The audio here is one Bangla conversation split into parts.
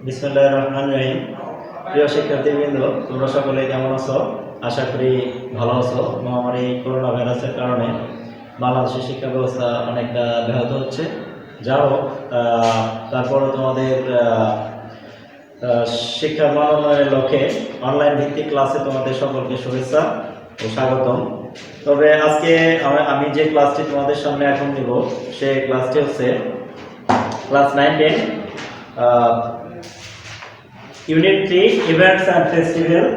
বিসমিল্লাহির রহমানির রহিম। প্রিয় শিক্ষার্থীবৃন্দ, তোমরা সকলে কেমন আছো? আশা করি ভালো আছো। মহামারী করোনা ভাইরাসের কারণে বাংলাদেশের শিক্ষা ব্যবস্থা অনেকটা ব্যাহত হচ্ছে। যাও তারপরে তোমাদের শিক্ষার মান উন্নয়নের লক্ষ্যে অনলাইন ভিত্তিক ক্লাসে তোমাদের সকলকে শুভেচ্ছা ও স্বাগতম। তবে আজকে আমি যে ক্লাসটি তোমাদের সামনে এখন নিব সেই ক্লাসটি হচ্ছে class 9-10 unit 3 events and festival.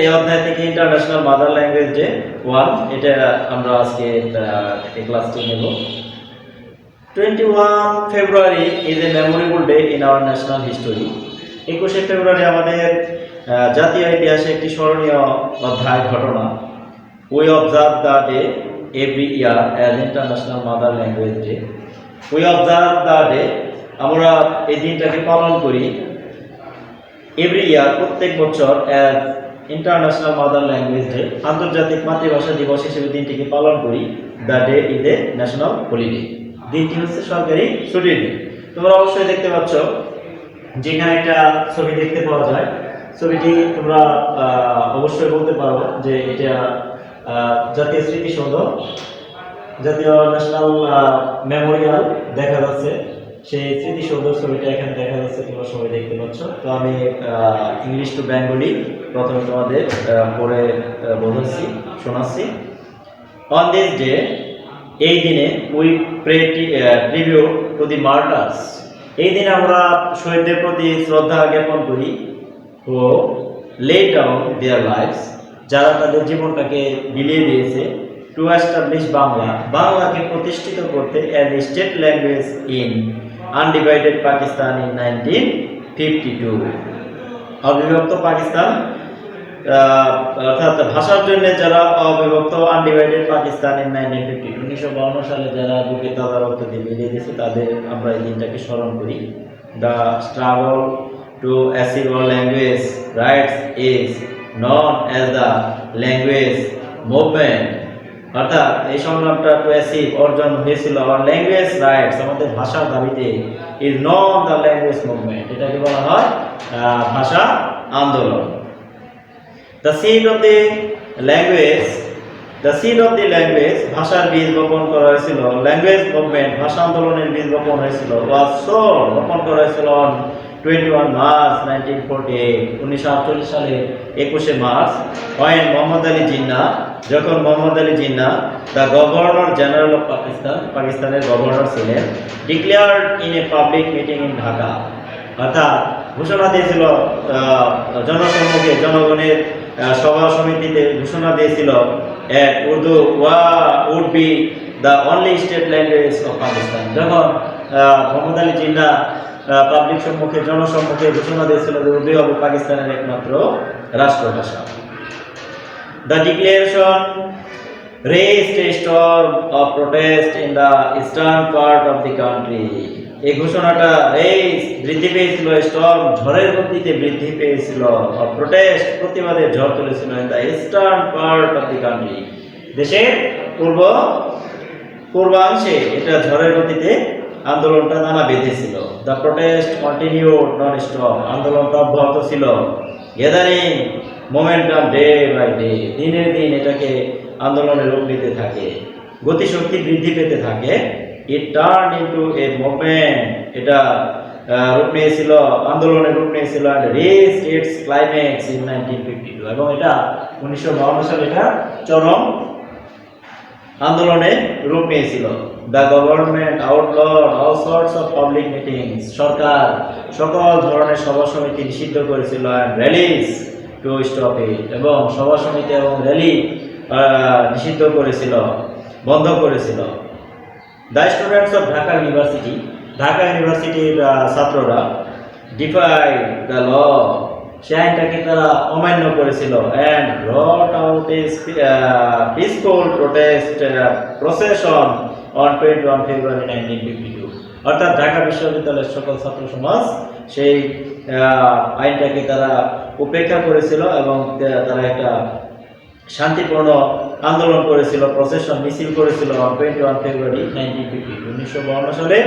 এই অধ্যায় থেকে ইন্টারন্যাশনাল মাদার ল্যাঙ্গুয়েজ ডে 1, এটা আমরা আজকে এই ক্লাসটি নেব। 21 February is a memorable day in our national history. 21 ফেব্রুয়ারি আমাদের জাতীয় ইতিহাসে একটি স্মরণীয় অধ্যায় ঘটনা। We observe the day every year as International Mother Language Day. We observe the day, আমরা এই দিনটাকে পালন করি এভরি ইয়ার, প্রত্যেক বছর, as international mother language day, আন্তর্জাতিক মাতৃভাষা দিবস হিসেবে দিনটিকে পালন করি। The day is a national holiday, দিনটি হচ্ছে সরকারি ছুটির দিন। তোমরা অবশ্যই দেখতে পাচ্ছ যেখানে একটা ছবি দেখতে পাওয়া যায়। ছবিটি তোমরা অবশ্যই বলতে পারো যে এটা জাতীয় স্মৃতিসৌধ, জাতীয় ন্যাশনাল মেমোরিয়াল দেখা যাচ্ছে। সেই স্মৃতিসৌধ ছবিটা এখানে দেখা যাচ্ছে, তোমরা সবাই দেখতে পাচ্ছ। তো আমি ইংলিশ টু বেঙ্গলি প্রথমে তোমাদের পড়ে বোঝাচ্ছি, শোনাচ্ছি। অন দিস ডে, এই দিনে, we pray tribute to the martyrs, এই দিনে আমরা শহীদদের প্রতি শ্রদ্ধা জ্ঞাপন করি। ও লে ডাউন দেয়ার লাইফস, যারা তাদের জীবনটাকে বিলিয়ে দিয়েছে। টু এস্টাবলিশ বাংলা, বাংলাকে প্রতিষ্ঠিত করতে as a state language in undivided Pakistan in 1952, অবিভক্ত পাকিস্তান, অর্থাৎ ভাষার জন্য যারা অবিভক্ত আনডিভাইডেড পাকিস্তান ইন 1952, 1952 সালে যারা বুকে তাজা রক্ত দিয়ে বিলিয়ে দিয়েছে তাদের আমরা এই দিনটাকে স্মরণ করি। The struggle to achieve our language rights is known as the language movement, অর্থাৎ এই সংগ্রামটা টু অ্যাচিভ অর্জন হয়েছিল আওয়ার ল্যাঙ্গুয়েজ রাইটস, আমাদের ভাষার দাবিতে, is non the language movement, এটাকে বলা হয় ভাষা আন্দোলন। The seed of the language, ভাষার বীজ বপন করা হয়েছিল, ল্যাঙ্গুয়েজ মুভমেন্ট, ভাষা আন্দোলনের বীজ বপন হয়েছিল, was sown, বপন করা হয়েছিল on 21 March 1948, 1948 সালে 21 মার্চ, when মোহাম্মদ আলী জিন্নাহ, যখন Mohammad Ali Jinnah, the governor general of Pakistan, পাকিস্তানের গভর্নর ছিলেন, declared in a public meeting in Dhaka, অর্থাৎ ঘোষণা দিয়েছিল জনসম্মুখে, জনগণের সভা সমিতিতে ঘোষণা দিয়েছিল, Urdu would be the only state language of Pakistan, যখন মোহাম্মদ আলী জিন্নাহ পাবলিক সম্মুখে, জনসম্মুখে ঘোষণা দিয়েছিল যে উর্দু হবে পাকিস্তানের একমাত্র রাষ্ট্রভাষা। The declaration raised a storm of protest in the eastern part of the country, এই ঘোষণাটা বৃদ্ধি পেয়েছিল, স্টর্ম ঝড়ের গতিতে বৃদ্ধি পেয়েছিল, প্রোটেস্ট প্রতিবাদের ঝড় তুলেছিল in the eastern part of the country, দেশের পূর্বাংশে এটা ঝড়ের গতিতে আন্দোলনটা নানা বেঁধেছিল। The protest continued non stop, আন্দোলনটা অব্যাহত ছিল। Gathering momentum day by day, দিনের দিন এটাকে আন্দোলনের রূপ নিতে থাকে, গতিশক্তি বৃদ্ধি পেতে থাকে। It turn into a movement, এটা রূপ নিয়েছিল, আন্দোলনের রূপ নিয়েছিল, and reached it's climax in 1952, এবং এটা 1952 সালে এটা চরম আন্দোলনের রূপ নিয়েছিল। The government outlawed all sorts of public meetings, সরকার সকল ধরনের সভা সমিতি নিষিদ্ধ করেছিল, and rallies to stop it, এবং সভা সমিতি এবং র্যালি নিষিদ্ধ করেছিল, বন্ধ করেছিল। The students of Dhaka university, Dhaka ইউনিভার্সিটির ছাত্ররা, ডিফাইড দ্য ল, সে আইনটাকে তারা অমান্য করেছিল, and brought out a peaceful protest procession on 21 February 1952, অর্থাৎ ঢাকা বিশ্ববিদ্যালয়ের সকল ছাত্র সমাজ সেই আইনটাকে তারা উপেক্ষা করেছিল এবং তারা একটা শান্তিপূর্ণ আন্দোলন করেছিল, প্রসেশন মিছিল করেছিল 21 ফেব্রুয়ারি 1952। 1952 সালে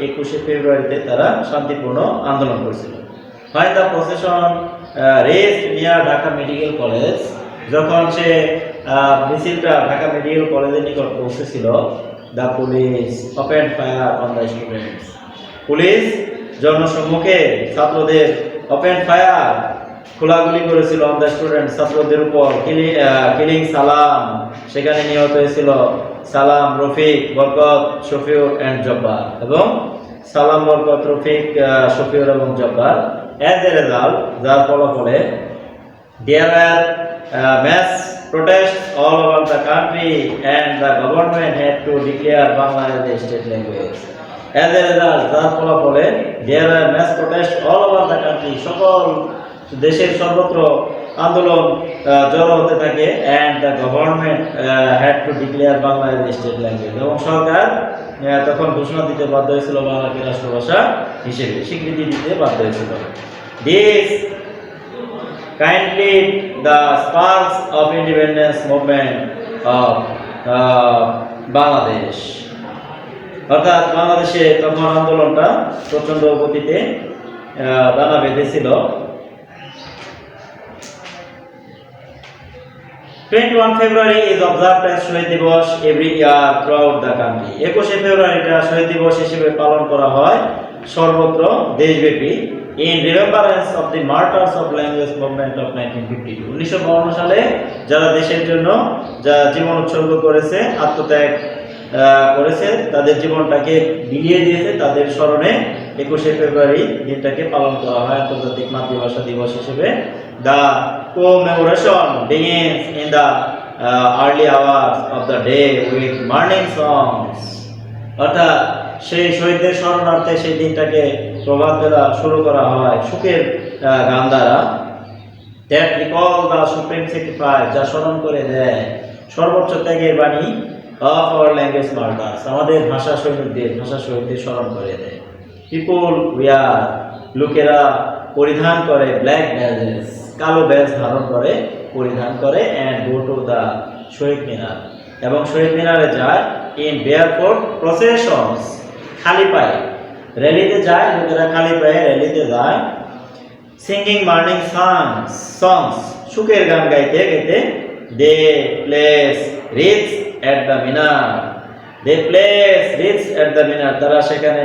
21শে ফেব্রুয়ারিতে তারা শান্তিপূর্ণ আন্দোলন করেছিল। When the procession reached near Dhaka medical college, যখন সে মিছিলটা ঢাকা মেডিকেল কলেজের নিকট পৌঁছেছিল, the police opened fire on the students. Police জনসম্মুখে ছাত্রদের ওপেন ফায়ার খোলাগুলি করেছিল অন দ্য স্টুডেন্ট, ছাত্রদের উপর। কিলিং সালাম, সেখানে নিহত হয়েছিল সালাম, রফিক, বরকত, শফিউর অ্যান্ড জব্বার, এবং সালাম, বরকত, রফিক, শফিউর এবং জব্বার। অ্যাজ এ রেজাল্ট, যার ফলাফলে দেয়ার আর mass protests all over the country and the government had to declare Bangla as a state language. As a result, যার ফলাফলে there are mass protests all over the country, সকল দেশের সর্বত্র আন্দোলন জড়ো হতে থাকে, and the government had to declare Bangla as a state language, এবং সরকার তখন ঘোষণা দিতে বাধ্য হয়েছিল বাংলাকে রাষ্ট্রভাষা হিসেবে স্বীকৃতি দিতে বাধ্য হয়েছিল। This kindly the sparks of independence movement of Bangladesh, অর্থাৎ বাংলাদেশে তখন আন্দোলনটা প্রচন্ড গতিতে দানা বেঁধেছিল। 21 February is observed as শহীদ দিবস every year throughout the country. 21শে ফেব্রুয়ারিটা শহীদ দিবস হিসেবে পালন করা হয় সর্বত্র দেশব্যাপী। In remembrance of the martyrs of language movement of 1952. 1952 সালে যারা দেশের জন্য যা জীবন উৎসর্গ করেছে, আত্মত্যাগ করেছে, তাদের জীবনটাকে বিলিয়ে দিয়েছে, তাদের স্মরণে 21শে ফেব্রুয়ারি দিনটাকে পালন করা হয় আন্তর্জাতিক মাতৃভাষা দিবস হিসেবে। The commemoration begins in the early hours of the day with morning songs. অর্থাৎ সেই শহীদদের স্মরণার্থে সেই দিনটাকে প্রভাত বেলা শুরু করা হয় সুখের গান দ্বারা। That recall the supreme sacrifice, যা স্মরণ করে দেয় সর্বোচ্চ ত্যাগের বাণী of our language martyrs, আমাদের ভাষা শহীদদের স্মরণ করে দেয়। People wear, লোকেরা পরিধান করে ব্ল্যাক ব্যাজেস, কালো ব্যাজ ধারণ করে পরিধান করে, and go to the শহীদ মিনার, এবং শহীদ মিনারে যায় in barefoot processions, খালি পায়ে র্যালিতে যায়, লোকেরা খালি পায়ে র্যালিতে যায়। Singing morning songs, সুখের গান গাইতে গাইতে they place wreaths at the minar, তারা সেখানে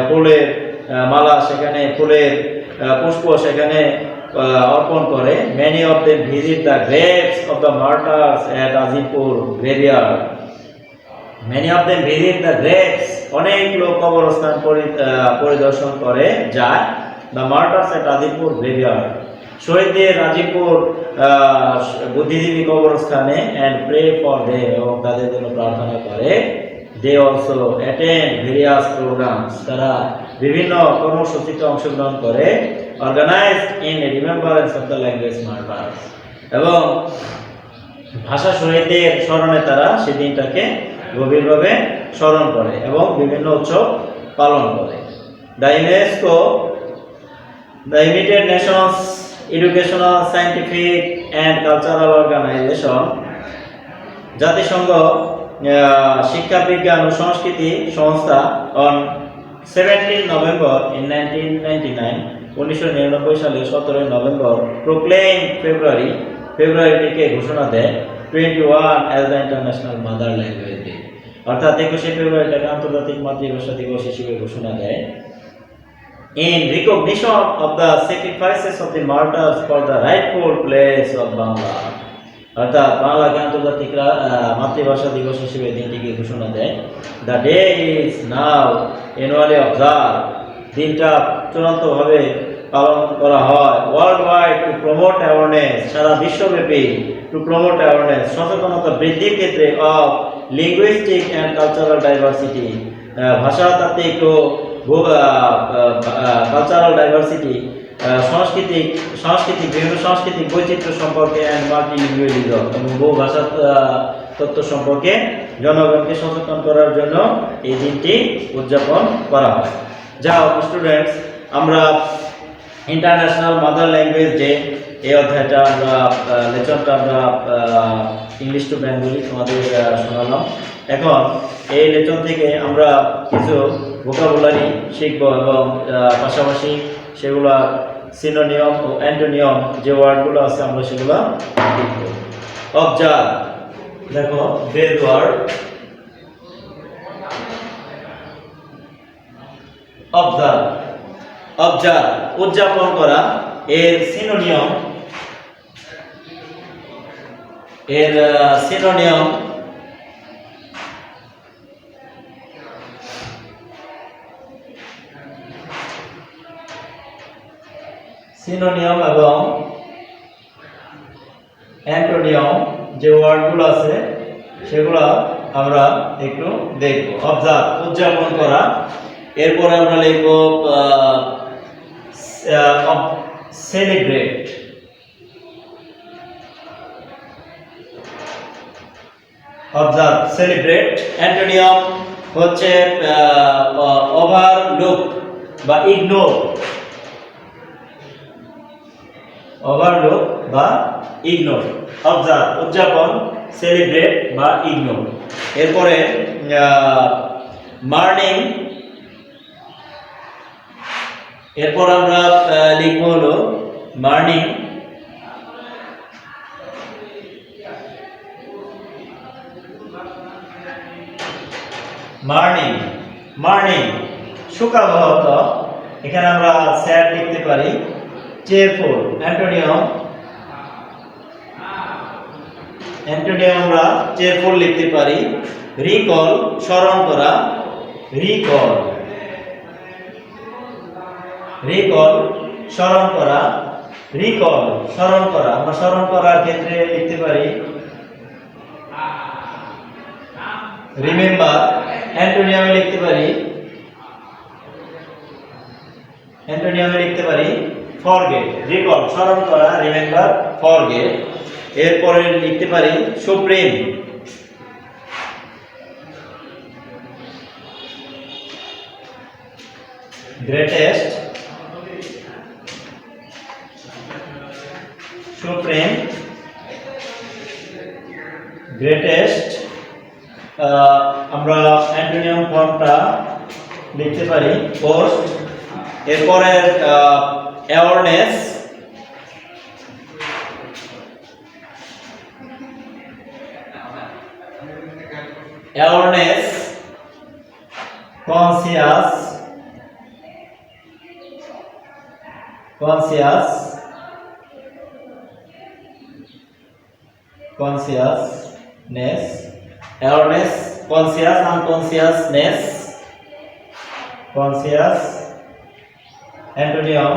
ফুলের মালা, সেখানে ফুলের পুষ্প সেখানে অর্পণ করে। Many of them visit the graves of the martyrs at Azipur graveyard. Many of them visit the graves, অনেক লোক কবরস্থান পরিদর্শন করে যায়। The martyrs at Azipur graveyard, শহীদদের আজিপুর বুদ্ধিজীবী কবরস্থানে, and pray for them, এবং তাদের জন্য প্রার্থনা করে। They also attend various programs, তারা বিভিন্ন কর্মসূচিতে অংশগ্রহণ করে। Organized in remembrance of the language martyrs, এবং ভাষা শহীদদের স্মরণে তারা সেই দিনটাকে গভীরভাবে স্মরণ করে এবং বিভিন্ন উৎসব পালন করে। The UNESCO, the United Nations Educational, Scientific and Cultural Organization, জাতিসংঘ শিক্ষা বিজ্ঞান ও সংস্কৃতি সংস্থা on 17 November in 1999, 1999 সালে 17 নভেম্বর proclaim ফেব্রুয়ারিটিকে ঘোষণা দেয় 21 as the International Mother Language Day, অর্থাৎ 21শে ফেব্রুয়ারিটাকে আন্তর্জাতিক মাতৃভাষা দিবস হিসেবে ঘোষণা দেয়। In recognition of the sacrifices of the martyrs for the rightful place of Bangla, অর্থাৎ বাংলাকে আন্তর্জাতিক মাতৃভাষা দিবস হিসেবে দিনটিকে ঘোষণা দেয়। The day is now annually observed, দিনটা চূড়ান্তভাবে পালন করা হয় world wide to promote awareness, সারা বিশ্বব্যাপী টু প্রমোট অ্যাওয়ারনেস, সচেতনতা বৃদ্ধির ক্ষেত্রে of linguistic and cultural diversity, ভাষাতাত্ত্বিক ও কালচারাল ডাইভার্সিটি, বিভিন্ন সাংস্কৃতিক বৈচিত্র্য সম্পর্কে, অ্যান্ড মাল্টিলিঙ্গুয়ালিজম, এবং বহু ভাষা তত্ত্ব সম্পর্কে জনগণকে সচেতন করার জন্য এই দিনটি উদযাপন করা হয়। যা স্টুডেন্টস, আমরা ইন্টারন্যাশনাল মাদার ল্যাঙ্গুয়েজ ডে এই অধ্যায়টা আমরা লেসনটা আমরা ইংলিশ টু বেঙ্গলি তোমাদের শোনালাম। এখন এই লেসন থেকে আমরা কিছু ভোকাবুলারি শিখব এবং পাশাপাশি সেগুলো সিনোনিয়াম ও অ্যান্টোনিয়াম যে ওয়ার্ডগুলো আছে আমরা সেগুলো লিখব। অবজার্ভ, দেখো বেজ ওয়ার্ড অবজার্ভ। অবজার্ভ উদযাপন করা, এর সিনোনিয়াম সিনোনিয়াম এবং অ্যান্টোনিয়াম যে ওয়ার্ডগুলো আছে সেগুলো আমরা একটু দেখব। অবজার্ভ উদযাপন করা, এরপরে আমরা লিখব সেলিব্রেট। Observe celebrate. অ্যান্টোনিয়াম হচ্ছে ওভারলুক বা ইগনোর। ওভারলুক বা ইগনোর। অবজার্ভ উদযাপন, সেলিব্রেট বা ইগনোর। এরপরে মার্নিং, এরপর আমরা লিখব হলো মার্নিং। মার্নিং মার্নিং সুখাবহত, এখানে আমরা স্যাড লিখতে পারি। চেয়ারফুল। অ্যান্টোনিয়াম আমরা চেয়ারফুল লিখতে পারি। রিকল স্মরণ করা, রিকল স্মরণ করা, রিকল স্মরণ করা। আমরা স্মরণ করার ক্ষেত্রে লিখতে পারি রিমেম্বার। অ্যান্টোনিয়ামে লিখতে পারি ফরগেট। রিকল স্মরণ করা, রিমেম্বার, ফরগেট। এরপরে লিখতে পারি সুপ্রিম। Greatest, supreme, greatest. আমরা অ্যান্টোনিয়াম ফর্মটা লিখতে পারি পোস্ট। এরপরে awareness, conscious, consciousness. Awareness, conscious, unconsciousness, conscious. অ্যান্টোনিয়াম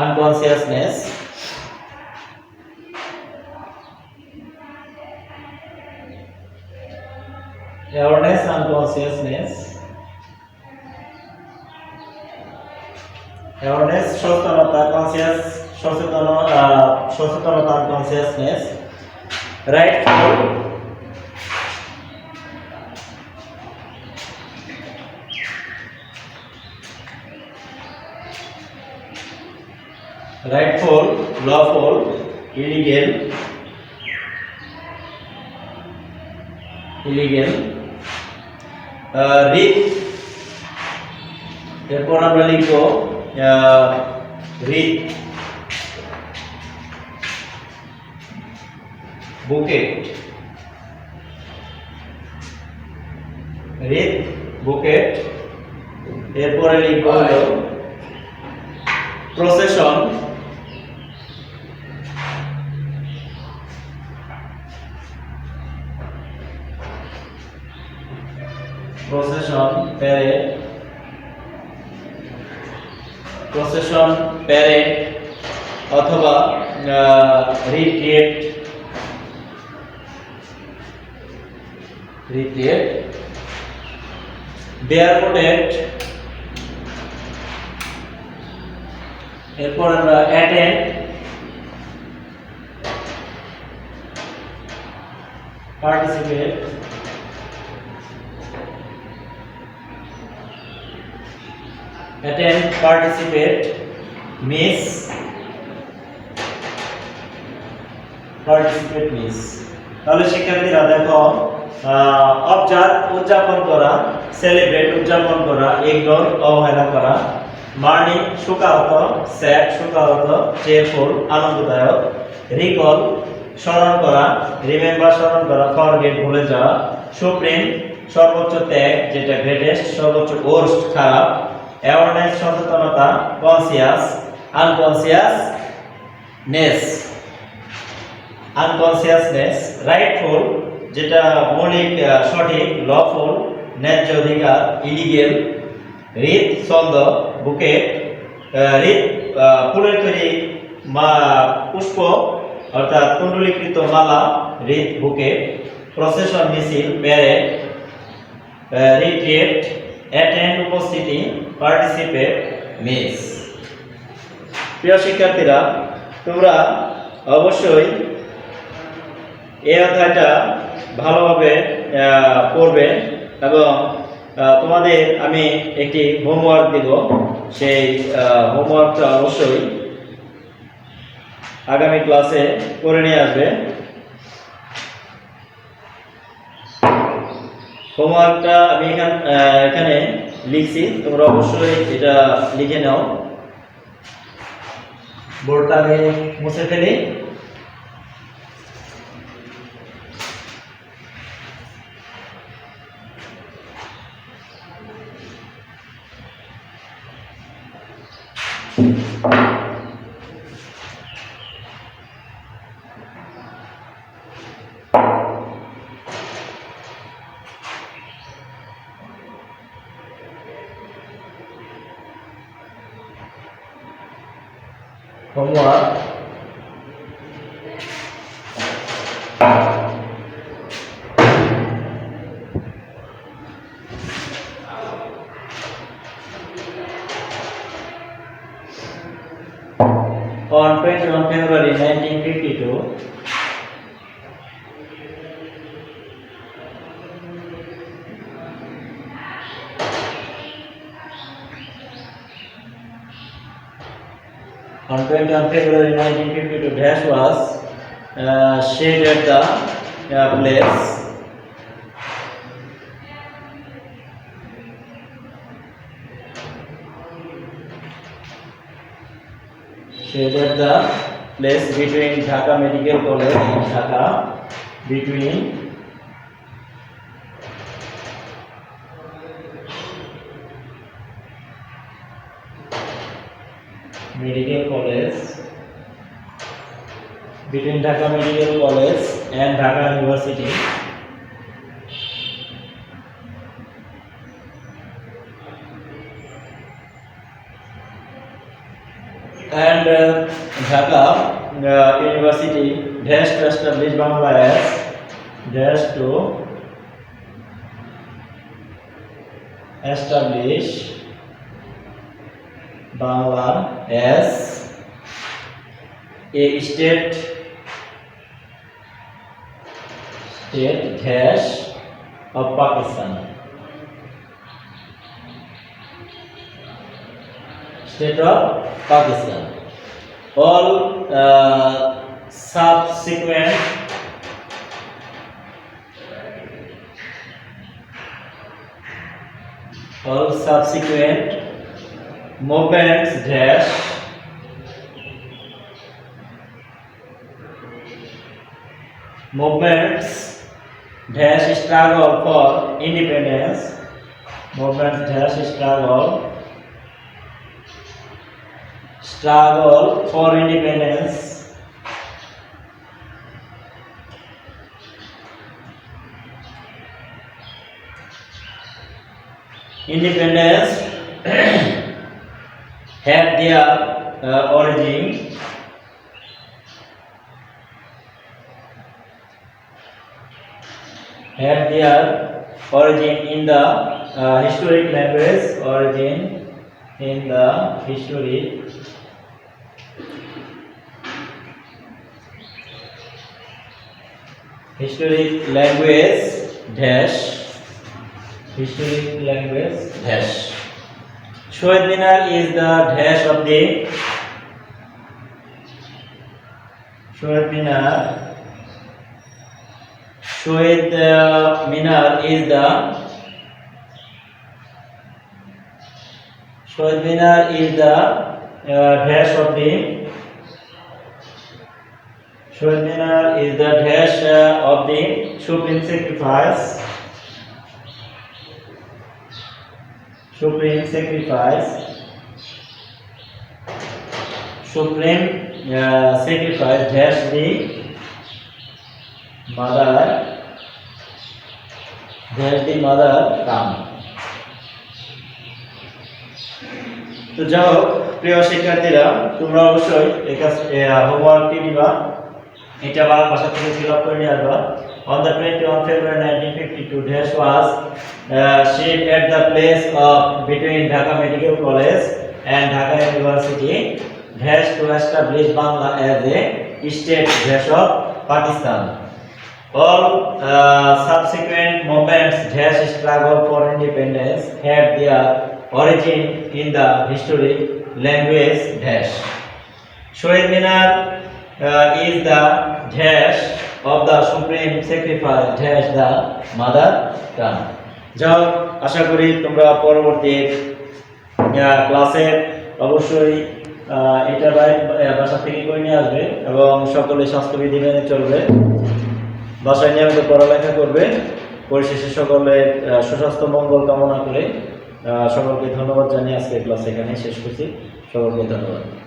unconsciousness, awareness, unconsciousness, awareness সচেতনতা, সচেতনতা unconsciousness, rightful, rightful, lawful, illegal, writ. এরপর আমরা লিখব রিট, বুকেট, রিট, বুকেট। এরপরে লিখব হলো প্রসেশন, প্যারেড অথবা রিট্রিট, বেয়ারফুটেড। এরপর আমরা attend, participate, attend, participate, miss, participate, miss। তাহলে শিক্ষার্থীরা দেখো অবজার্ভ উদযাপন করা, সেলিব্রেট উদযাপন করা, ইগনোর অবহেলা করা, মার্নিং শোকাহত, স্যাড শোকাহত, চেয়ারফুল আনন্দদায়ক, রিকল স্মরণ করা, রিমেম্বার স্মরণ করা, ফরগেট ভুলে যাওয়া, সুপ্রিম সর্বোচ্চ ত্যাগ যেটা গ্রেটেস্ট, সর্বোচ্চ ওর্স্ট খারাপ, অ্যাওয়ারনেস সচেতনতা, কনসিয়াস আনকনসিয়াসনেস আনকনসিয়াসনেস, রাইটফুল যেটা মৌলিক সঠিক, লফুল ন্যায্য অধিকার, ইলিগেল, রিত ছন্দ, বুকেট রিত ফুলের তৈরি পুষ্প অর্থাৎ কুণ্ডলীকৃত মালা, রিত বুকেট, প্রসেশন মিছিল, প্যারেড, রিট্রিট, অ্যাটেন্ড উপস্থিতি, পার্টিসিপেট, মিস। প্রিয় শিক্ষার্থীরা, তোমরা অবশ্যই এই অধ্যায়টা ভালোভাবে পড়বে এবং তোমাদের আমি একটি হোমওয়ার্ক দেব, সেই হোমওয়ার্কটা অবশ্যই আগামী ক্লাসে করে নিয়ে আসবে। হোমওয়ার্কটা আমি এখানে লিখছি, তোমরা অবশ্যই এটা লিখে নাও। বোর্ডটা আমি মুছে ফেলি। Homework. On 21 February 1952, on 21 February 1952, dash was shed at the place shed at the place between Dhaka Medical College and Dhaka, between Medical College, between Dhaka Medical College and Dhaka University, and Dhaka University dash to establish Bangladesh, dash to establish Bangladesh, a state dash of Pakistan, state of Pakistan. All subsequent movements dash struggle for independence, movements dash struggle for independence, independence had their origin in the historic language, origin in the historic language dash Shahid Minar is the dash of the Shahid Minar is the Shahid Minar is the dash of the Shahid Minar is the dash of the supreme sacrifice. Supreme sacrifice dash the mother tongue. তো যাই হোক প্রিয় শিক্ষার্থীরা, তোমরা অবশ্যই এই কাজ হোমওয়ার্কটি নিবা, এটা বাংলা ভাষা থেকে ফিল আপ করে নিয়ে আসবা। On the 21 February 1952, dash was shipped at the place of between Dhaka Medical College and Dhaka University, dash to establish Bangla as a state dash of Pakistan. All subsequent movements dash struggle for independence had their origin in the historic language dash. Shahid Minar is the dash of the supreme sacrifice dash the mother tongue. যাও, আশা করি তোমরা পরবর্তী ক্লাসে অবশ্যই এটা বাসা থেকে করে নিয়ে আসবে এবং সকলে স্বাস্থ্যবিধি মেনে চলবে, বাসায় নিয়মিত পড়ালেখা করবে। পরিশেষে সকলে সুস্বাস্থ্য মঙ্গল কামনা করে সকলকে ধন্যবাদ জানিয়ে আজকে ক্লাস এখানে শেষ করছি। সকলকে ধন্যবাদ।